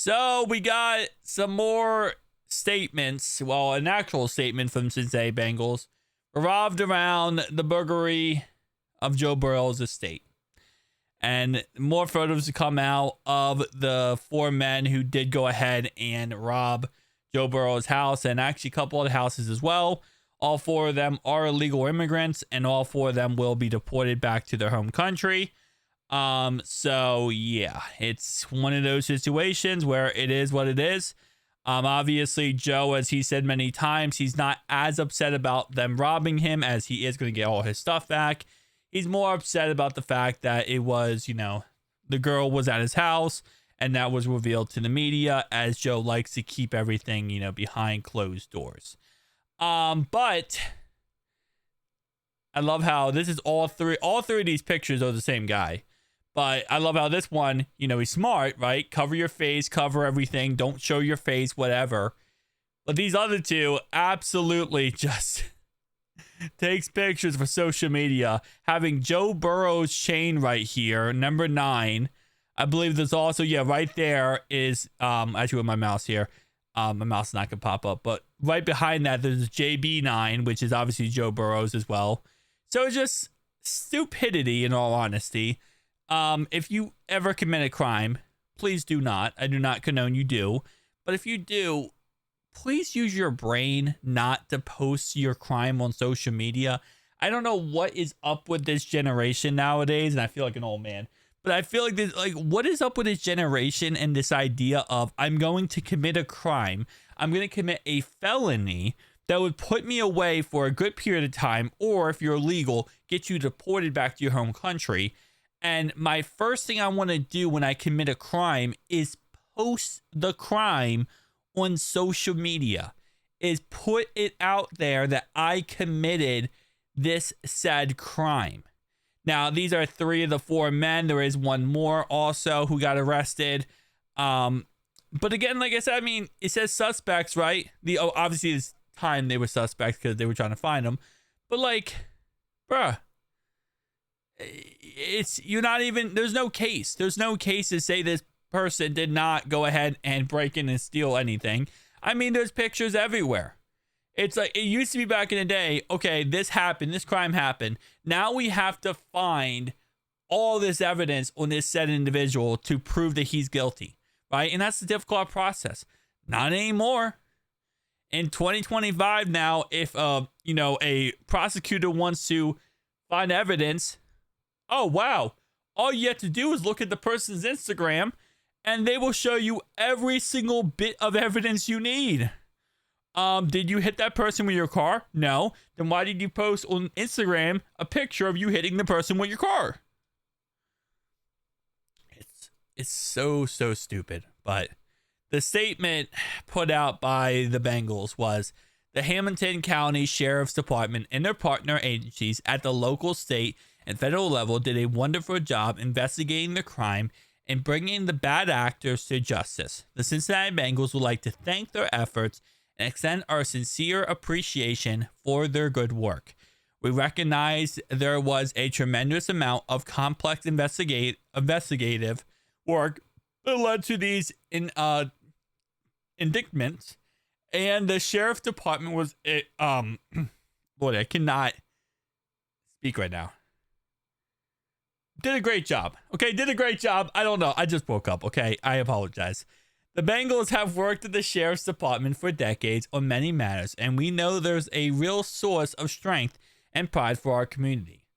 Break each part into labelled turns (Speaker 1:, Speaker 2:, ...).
Speaker 1: So we got some more statements. Well, an actual statement from Cincinnati Bengals revolved around the burglary of Joe Burrow's estate. And more photos to come out of the four men who did go ahead and rob Joe Burrow's house, and actually a couple of the houses as well. All four of them are illegal immigrants, and all four of them will be deported back to their home country. So yeah, it's one of those situations where it is what it is. Obviously Joe, as he said many times, he's not as upset about them robbing him as he is going to get all his stuff back. He's more upset about the fact that it was, the girl was at his house and that was revealed to the media, as Joe likes to keep everything, behind closed doors. But I love how this is all three of these pictures are the same guy. But I love how this one, he's smart, right? Cover your face, cover everything. Don't show your face, whatever. But these other two absolutely just takes pictures for social media. Having Joe Burrow's chain right here, number 9. I believe there's also, right there is, actually with my mouse here. My mouse is not going to pop up. But right behind that, there's JB9, which is obviously Joe Burrow's as well. So it's just stupidity, in all honesty. If you ever commit a crime, please do not. I do not condone you do. But if you do, please use your brain not to post your crime on social media. I don't know what is up with this generation nowadays, and I feel like an old man. But I feel like this, what is up with this generation and this idea of I'm going to commit a crime, I'm going to commit a felony that would put me away for a good period of time, or if you're illegal, get you deported back to your home country. And my first thing I want to do when I commit a crime is post the crime on social media, is put it out there that I committed this said crime. Now, these are 3 of the 4 men. There is one more also who got arrested. But again, like I said, it says suspects, right? Obviously this time they were suspects because they were trying to find them. But bruh. There's no case. There's no case to say this person did not go ahead and break in and steal anything. There's pictures everywhere. It's like it used to be back in the day. Okay, this happened. This crime happened. Now we have to find all this evidence on this said individual to prove that he's guilty, right? And that's the difficult process. Not anymore. In 2025 now, if a prosecutor wants to find evidence, oh, wow. All you have to do is look at the person's Instagram and they will show you every single bit of evidence you need. Did you hit that person with your car? No. Then why did you post on Instagram a picture of you hitting the person with your car? It's so stupid. But the statement put out by the Bengals was the Hamilton County Sheriff's Department and their partner agencies at the local, state, and federal level did a wonderful job investigating the crime and bringing the bad actors to justice. The Cincinnati Bengals would like to thank their efforts and extend our sincere appreciation for their good work. We recognize there was a tremendous amount of complex investigative work that led to these indictments, and the sheriff's department was Lord, I cannot speak right now. Did a great job. Okay, did a great job. I don't know. I just woke up. Okay, I apologize. The Bengals have worked at the sheriff's department for decades on many matters, and we know there's a real source of strength and pride for our community.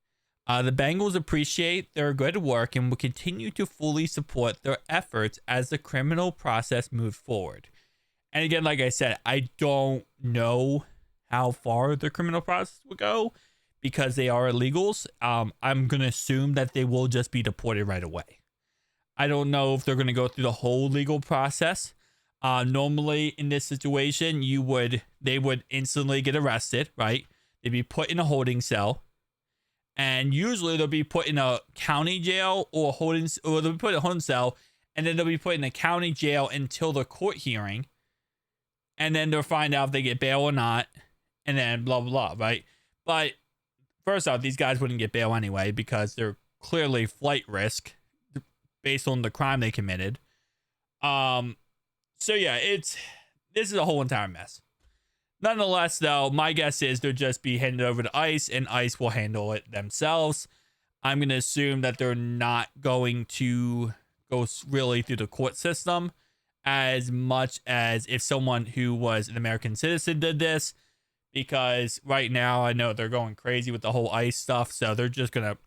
Speaker 1: The Bengals appreciate their good work and will continue to fully support their efforts as the criminal process moves forward. And again, like I said, I don't know how far the criminal process will go because they are illegals. I'm going to assume that they will just be deported right away. I don't know if they're going to go through the whole legal process. Normally in this situation, they would instantly get arrested, right? They'd be put in a holding cell. And usually they'll be put in a county jail or they'll be put in a holding cell, and then they'll be put in a county jail until the court hearing. And then they'll find out if they get bail or not, and then blah, blah, blah, right? But first off, these guys wouldn't get bail anyway because they're clearly flight risk based on the crime they committed. So yeah, this is a whole entire mess. Nonetheless, though, my guess is they'll just be handed over to ICE, and ICE will handle it themselves. I'm going to assume that they're not going to go really through the court system as much as if someone who was an American citizen did this, because right now I know they're going crazy with the whole ICE stuff, so they're just going to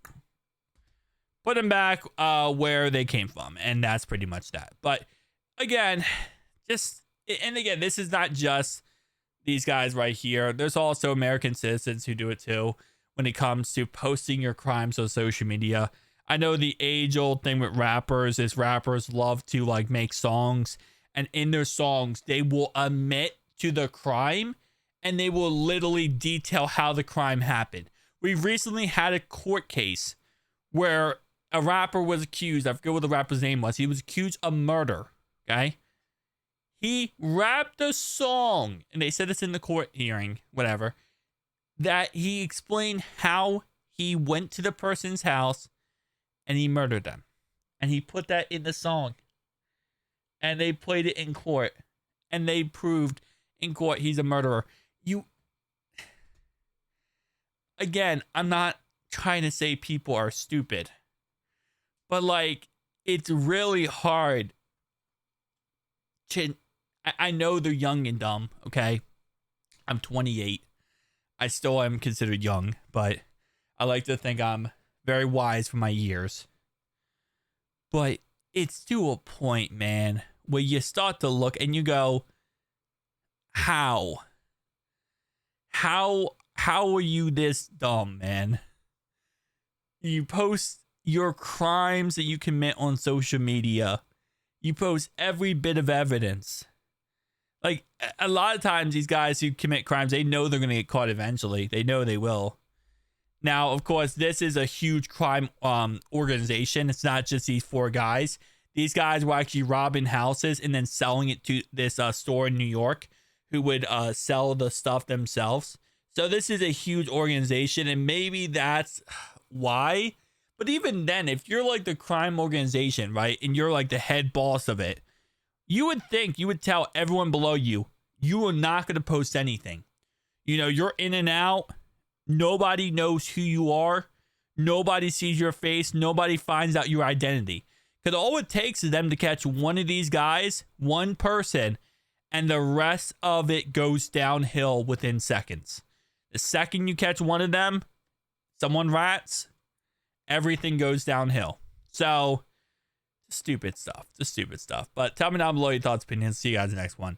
Speaker 1: put them back where they came from, and that's pretty much that. But again, this is not just these guys right here. There's also American citizens who do it too when it comes to posting your crimes on social media. I know the age-old thing with rappers is rappers love to like make songs, and in their songs they will admit to the crime and they will literally detail how the crime happened. We recently had a court case where a rapper was accused, I forget what the rapper's name was, he was accused of murder, okay? He rapped a song, and they said this in the court hearing, whatever, that he explained how he went to the person's house and he murdered them. And he put that in the song. And they played it in court. And they proved in court he's a murderer. Again, I'm not trying to say people are stupid. But, like, it's really hard to... I know they're young and dumb, okay? I'm 28. I still am considered young, but I like to think I'm very wise for my years. But it's to a point, man, where you start to look and you go, how? How are you this dumb, man? You post your crimes that you commit on social media. You post every bit of evidence. Like, a lot of times, these guys who commit crimes, they know they're going to get caught eventually. They know they will. Now, of course, this is a huge crime organization. It's not just these 4 guys. These guys were actually robbing houses and then selling it to this store in New York who would sell the stuff themselves. So this is a huge organization, and maybe that's why. But even then, if you're like the crime organization, right, and you're like the head boss of it, you would think you would tell everyone below you, you are not going to post anything. You know, you're in and out. Nobody knows who you are. Nobody sees your face. Nobody finds out your identity. Because all it takes is them to catch one of these guys, one person, and the rest of it goes downhill within seconds. The second you catch one of them, someone rats, everything goes downhill. So... Stupid stuff. Just stupid stuff. But tell me down below your thoughts, opinions. See you guys in the next one.